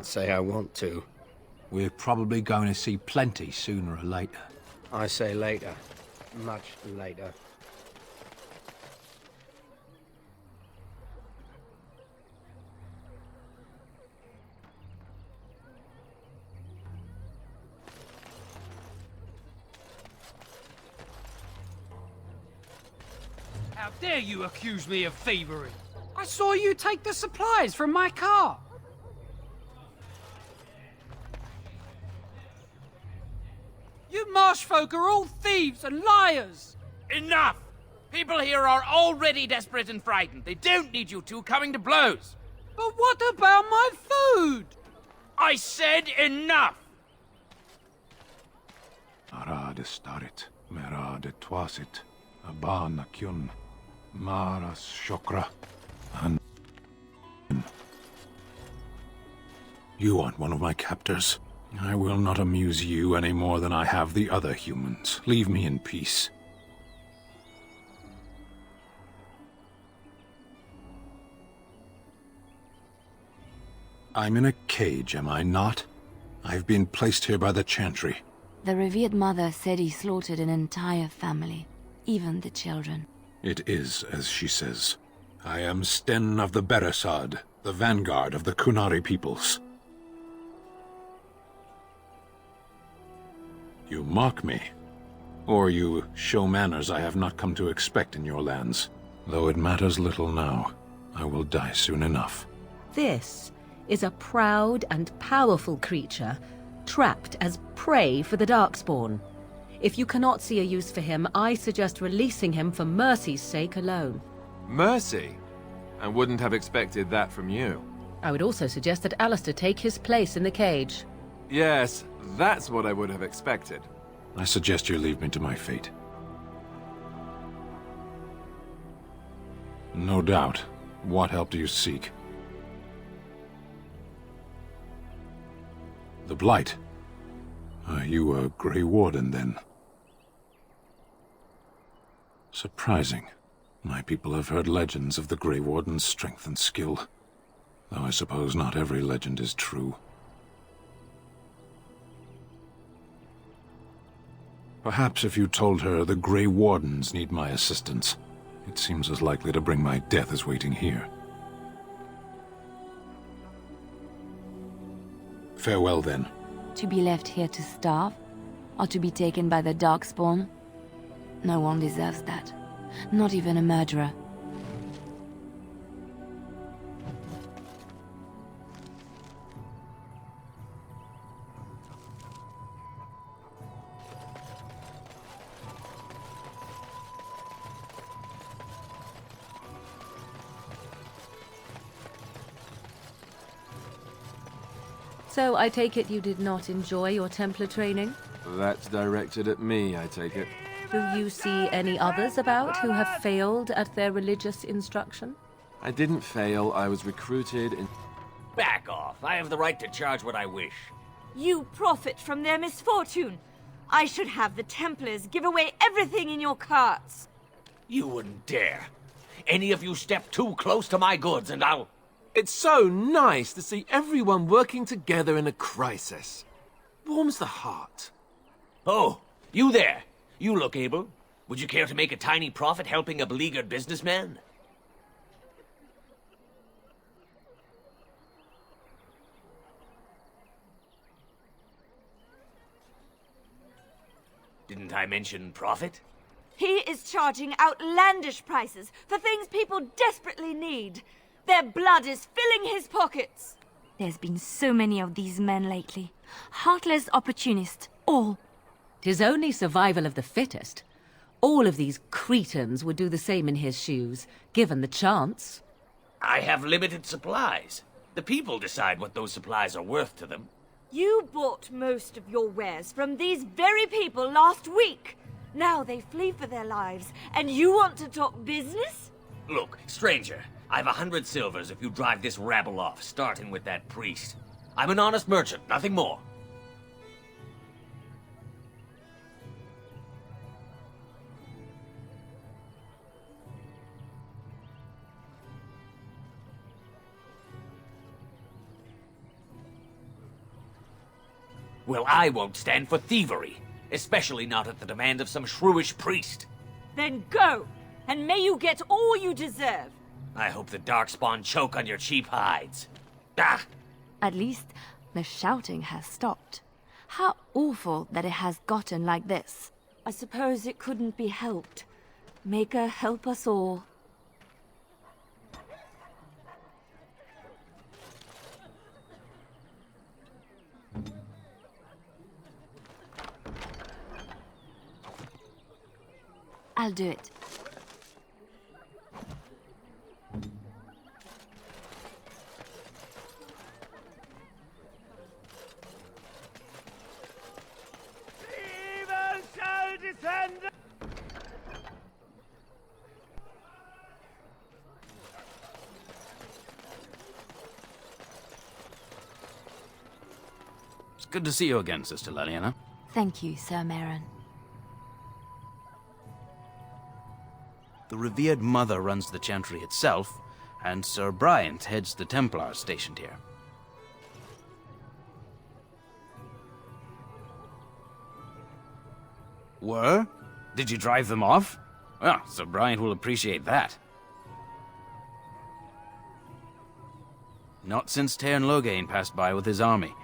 can't say I want to. We're probably going to see plenty sooner or later. I say later. Much later. How dare you accuse me of thievery? I saw you take the supplies from my car. You marsh folk are all thieves and liars. Enough! People here are already desperate and frightened. They don't need you two coming to blows. But what about my food? I said enough! Arad starit, merad twasit, abana f.u.n, maras shokra, and... You aren't one of my captors. I will not amuse you any more than I have the other humans. Leave me in peace. I'm in a cage, am I not? I've been placed here by the Chantry. The revered mother said he slaughtered an entire family, even the children. It is as she says. I am Sten of the Beresad, the vanguard of the Qunari peoples. You mock me, or you show manners I have not come to expect in your lands. Though it matters little now, I will die soon enough. This is a proud and powerful creature, trapped as prey for the Darkspawn. If you cannot see a use for him, I suggest releasing him for mercy's sake alone. Mercy? I wouldn't have expected that from you. I would also suggest that Alistair take his place in the cage. Yes, that's what I would have expected. I suggest you leave me to my fate. No doubt. What help do you seek? The Blight. Are you a Grey Warden, then? Surprising. My people have heard legends of the Grey Warden's strength and skill. Though I suppose not every legend is true. Perhaps if you told her the Grey Wardens need my assistance, it seems as likely to bring my death as waiting here. Farewell, then. To be left here to starve? Or to be taken by the Darkspawn? No one deserves that. Not even a murderer. So I take it you did not enjoy your Templar training? That's directed at me, I take it. Do you see any others about who have failed at their religious instruction? I didn't fail, I was recruited in... Back off. I have the right to charge what I wish. You profit from their misfortune. I should have the Templars give away everything in your carts. You wouldn't dare. Any of you step too close to my goods and I'll... It's so nice to see everyone working together in a crisis. Warms the heart. Oh, you there. You look able. Would you care to make a tiny profit helping a beleaguered businessman? Didn't I mention profit? He is charging outlandish prices for things people desperately need. Their blood is filling his pockets. There's been so many of these men lately. Heartless opportunists, all. 'Tis only survival of the fittest. All of these cretins would do the same in his shoes, given the chance. I have limited supplies. The people decide what those supplies are worth to them. You bought most of your wares from these very people last week. Now they flee for their lives, and you want to talk business? Look, stranger, I've 100 silvers if you drive this rabble off, starting with that priest. I'm an honest merchant, nothing more. Well, I won't stand for thievery, especially not at the demand of some shrewish priest. Then go, and may you get all you deserve. I hope the Darkspawn choke on your cheap hides. Ah! At least the shouting has stopped. How awful that it has gotten like this. I suppose it couldn't be helped. Maker help us all. I'll do it. Evil shall descend! It's good to see you again, Sister Leliana. Thank you, Sir Maron. The revered mother runs the chantry itself, and Sir Bryant heads the Templars stationed here. Were? Did you drive them off? Well, Sir Bryant will appreciate that. Not since Tairn Loghain passed by with his army.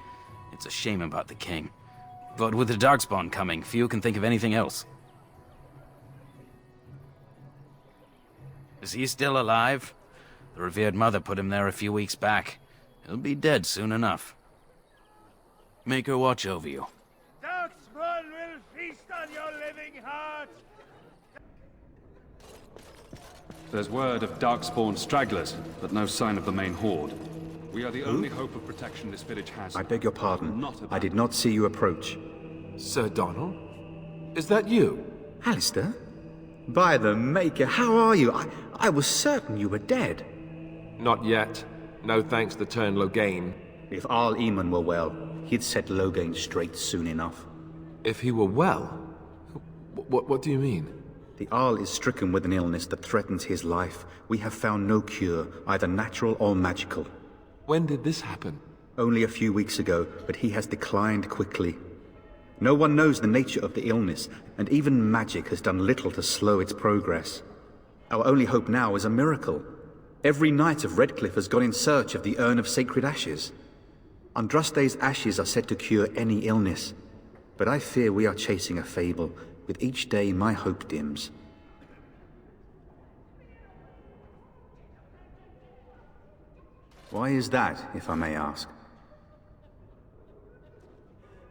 It's a shame about the king. But with the Darkspawn coming, few can think of anything else. Is he still alive? The revered mother put him there a few weeks back. He'll be dead soon enough. Make her watch over you. Darkspawn will feast on your living heart! There's word of Darkspawn stragglers, but no sign of the main horde. We are the only hope of protection this village has. I beg your pardon. I did not see you approach. Sir Donald? Is that you? Alistair? By the Maker, how are you? I was certain you were dead. Not yet. No thanks to Tairn Loghain. If Arl Eamon were well, he'd set Loghain straight soon enough. If he were well? What do you mean? The Arl is stricken with an illness that threatens his life. We have found no cure, either natural or magical. When did this happen? Only a few weeks ago, but he has declined quickly. No one knows the nature of the illness, and even magic has done little to slow its progress. Our only hope now is a miracle. Every knight of Redcliffe has gone in search of the Urn of Sacred Ashes. Andraste's ashes are said to cure any illness, but I fear we are chasing a fable. With each day, my hope dims. Why is that, if I may ask?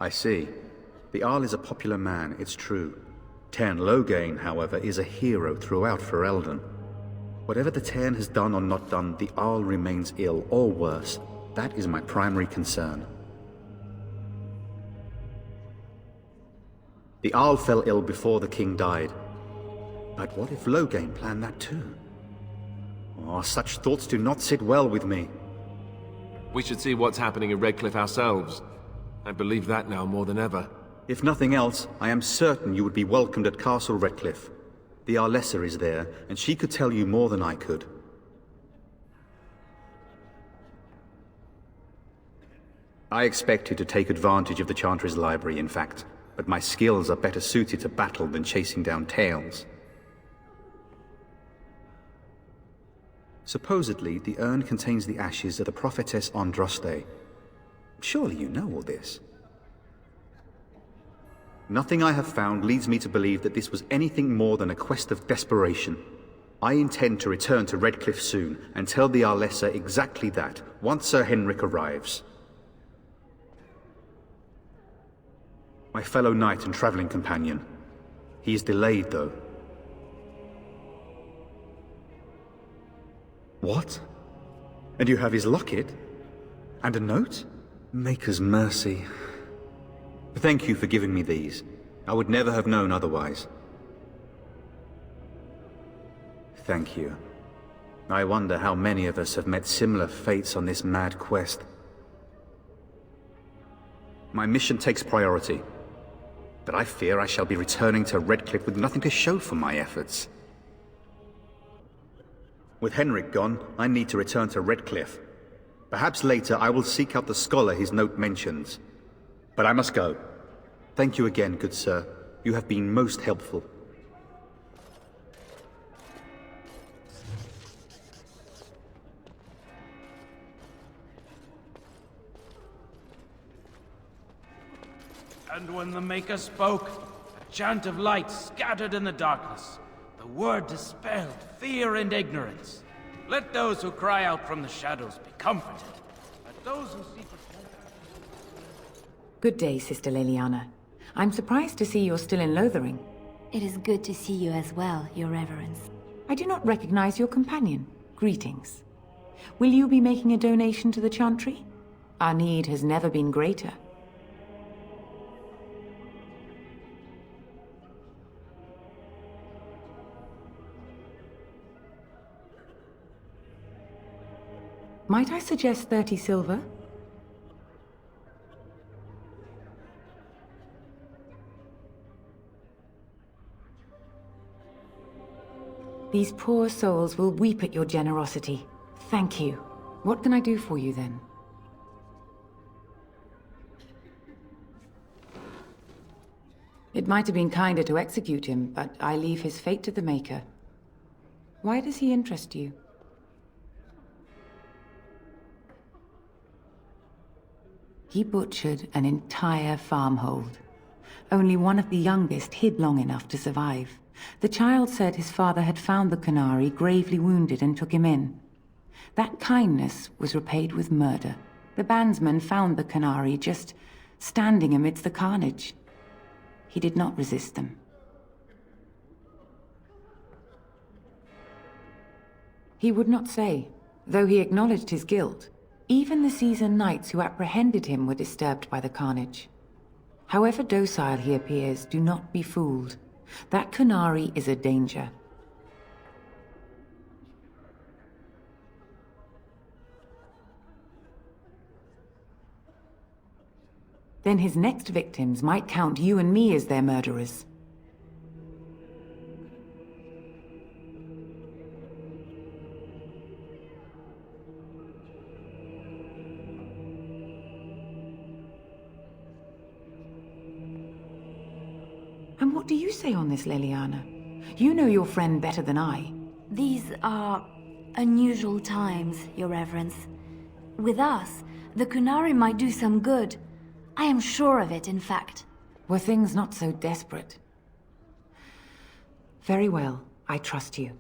I see. The Arl is a popular man, it's true. Tairn Loghain, however, is a hero throughout Ferelden. Whatever the Tairn has done or not done, the Arl remains ill, or worse. That is my primary concern. The Arl fell ill before the king died. But what if Loghain planned that too? Oh, such thoughts do not sit well with me. We should see what's happening in Redcliffe ourselves. I believe that now more than ever. If nothing else, I am certain you would be welcomed at Castle Redcliffe. The Arlessa is there, and she could tell you more than I could. I expected to take advantage of the Chantry's library, in fact, but my skills are better suited to battle than chasing down tales. Supposedly, the urn contains the ashes of the prophetess Andraste. Surely you know all this. Nothing I have found leads me to believe that this was anything more than a quest of desperation. I intend to return to Redcliffe soon and tell the Arlessa exactly that, once Sir Henrik arrives. My fellow knight and traveling companion. He is delayed, though. What? And you have his locket? And a note? Maker's mercy. Thank you for giving me these. I would never have known otherwise. Thank you. I wonder how many of us have met similar fates on this mad quest. My mission takes priority, but I fear I shall be returning to Redcliffe with nothing to show for my efforts. With Henrik gone, I need to return to Redcliffe. Perhaps later I will seek out the scholar his note mentions. But I must go. Thank you again, good sir. You have been most helpful. And when the Maker spoke, a chant of light scattered in the darkness. The word dispelled fear and ignorance. Let those who cry out from the shadows be comforted. Let those who seek... Good day, Sister Leliana. I'm surprised to see you're still in Lothering. It is good to see you as well, Your Reverence. I do not recognize your companion. Greetings. Will you be making a donation to the Chantry? Our need has never been greater. Might I suggest 30 silver? These poor souls will weep at your generosity. Thank you. What can I do for you then? It might have been kinder to execute him, but I leave his fate to the Maker. Why does he interest you? He butchered an entire farmhold. Only one of the youngest hid long enough to survive. The child said his father had found the Qunari gravely wounded and took him in. That kindness was repaid with murder. The bandsman found the Qunari just standing amidst the carnage. He did not resist them. He would not say, though he acknowledged his guilt. Even the seasoned knights who apprehended him were disturbed by the carnage. However docile he appears, do not be fooled. That Qunari is a danger. Then his next victims might count you and me as their murderers. And what do you say on this, Leliana? You know your friend better than I. These are unusual times, Your Reverence. With us, the Qunari might do some good. I am sure of it, in fact. Were things not so desperate? Very well, I trust you.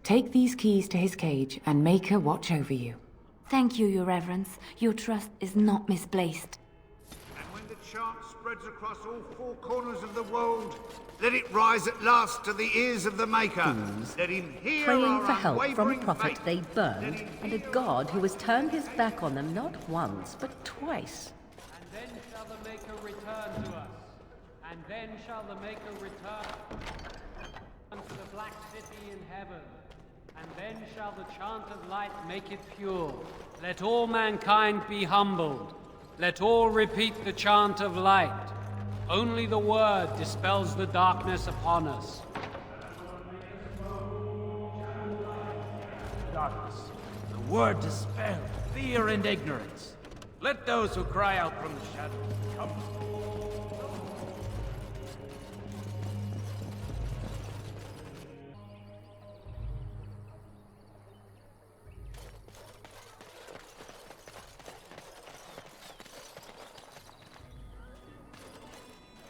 Take these keys to his cage and make her watch over you. Thank you, Your Reverence. Your trust is not misplaced. And when the chant spreads across all four corners of the world, let it rise at last to the ears of the Maker. Let him hear Praying our for help from a unwavering prophet faith. they burned, and a god who has turned his back on them not once, but twice. And then shall the Maker return to us. And then shall the Maker return to the Black City in heaven. And then shall the chant of light make it pure. Let all mankind be humbled. Let all repeat the chant of light. Only the word dispels the darkness upon us. Darkness. The word dispelled fear and ignorance. Let those who cry out from the shadows come.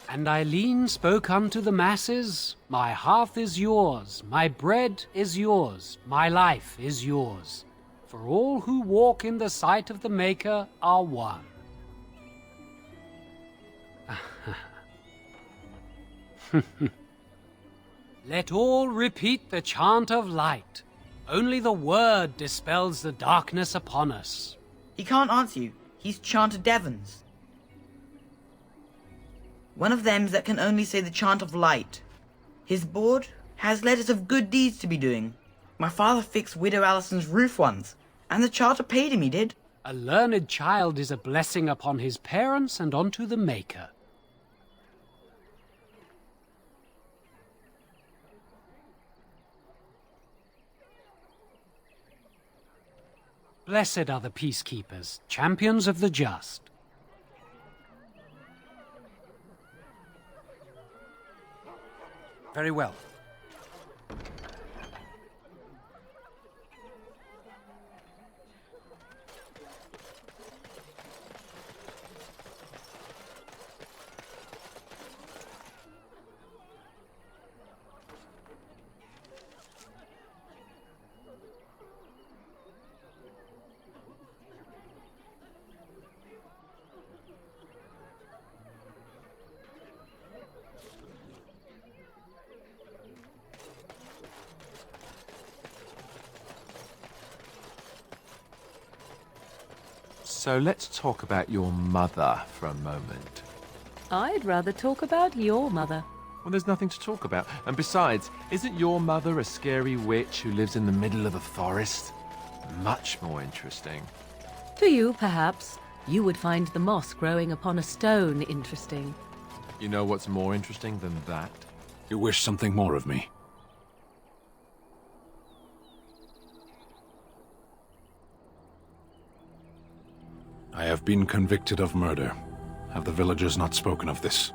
And Eileen spoke unto the masses, My hearth is yours, my bread is yours, my life is yours. For all who walk in the sight of the Maker are one. Let all repeat the chant of light. Only the word dispels the darkness upon us. He can't answer you. He's chanted Devons. One of them's that can only say the chant of light. His board has letters of good deeds to be doing. My father fixed Widow Allison's roof once, and the charter paid him, he did. A learned child is a blessing upon his parents and onto the Maker. Blessed are the peacekeepers, champions of the just. Very well. So let's talk about your mother for a moment. I'd rather talk about your mother. Well, there's nothing to talk about. And besides, isn't your mother a scary witch who lives in the middle of a forest? Much more interesting. To you, perhaps. You would find the moss growing upon a stone interesting. You know what's more interesting than that? You wish something more of me? I have been convicted of murder. Have the villagers not spoken of this?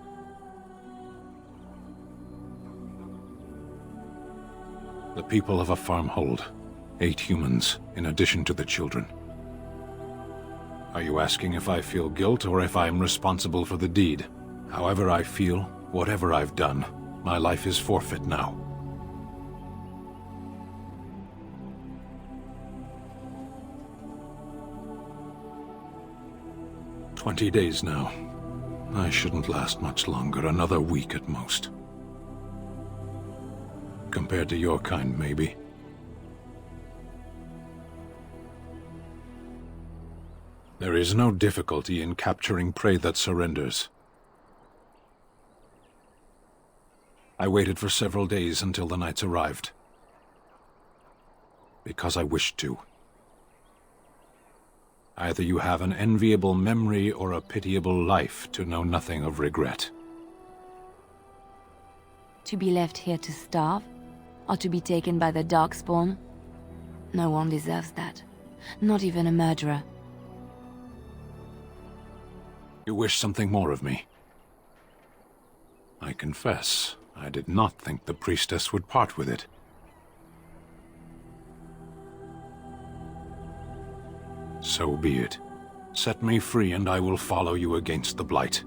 The people of a farmhold. 8 humans, in addition to the children. Are you asking if I feel guilt or if I am responsible for the deed? However I feel, whatever I've done, my life is forfeit now. 20 days now. I shouldn't last much longer, another week at most. Compared to your kind, maybe. There is no difficulty in capturing prey that surrenders. I waited for several days until the knights arrived. Because I wished to. Either you have an enviable memory or a pitiable life to know nothing of regret. To be left here to starve? Or to be taken by the Darkspawn? No one deserves that. Not even a murderer. You wish something more of me? I confess, I did not think the priestess would part with it. So be it. Set me free and I will follow you against the Blight.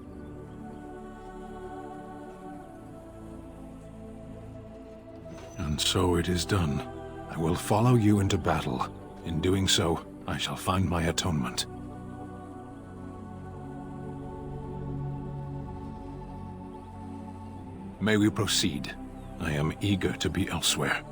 And so it is done. I will follow you into battle. In doing so, I shall find my atonement. May we proceed? I am eager to be elsewhere.